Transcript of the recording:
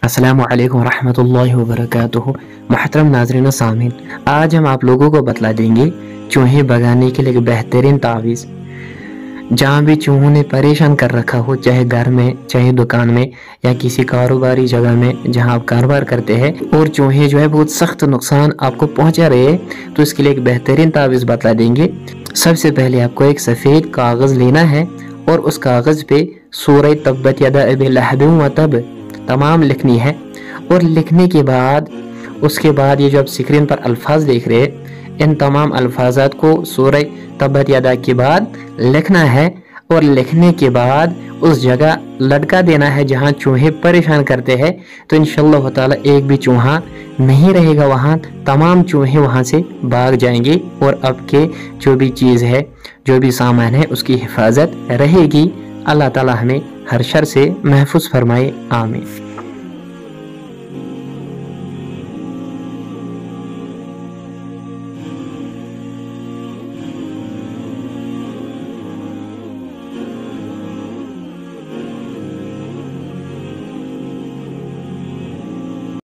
अस्सलामु अलैकुम रहमतुल्लाहि व बरकातुहू। मुहतरम नाज़रीन व सामीन, आज हम आप लोगों को बतला देंगे चूहे भगाने के लिए एक बेहतरीन तावीज़। जहाँ भी चूहों ने परेशान कर रखा हो, चाहे घर में, चाहे दुकान में या किसी कारोबारी जगह में जहाँ आप कारोबार करते हैं, और चूहे जो है बहुत सख्त नुकसान आपको पहुँचा रहे हैं, तो इसके लिए एक बेहतरीन तावीज़ बतला देंगे। सबसे पहले आपको एक सफ़ेद कागज़ लेना है और उस कागज़ पे सूरह तब्बत यदा अबी लहब व तब तमाम लिखनी है। और लिखने के बाद उसके बाद ये जो आप स्क्रीन पर अल्फाज देख रहे हैं, इन तमाम अल्फाजात को सूरह तब्बत यदा के बाद लिखना है। और लिखने के बाद उस जगह लटका देना है जहाँ चूहे परेशान करते हैं, तो इंशाअल्लाह ताला एक भी चूहा नहीं रहेगा वहाँ, तमाम चूहे वहाँ से भाग जाएंगे और आपके जो भी चीज़ है, जो भी सामान है, उसकी हिफाजत रहेगी। अल्लाह ताला हमें हर शर से महफूज फरमाए, आमीन।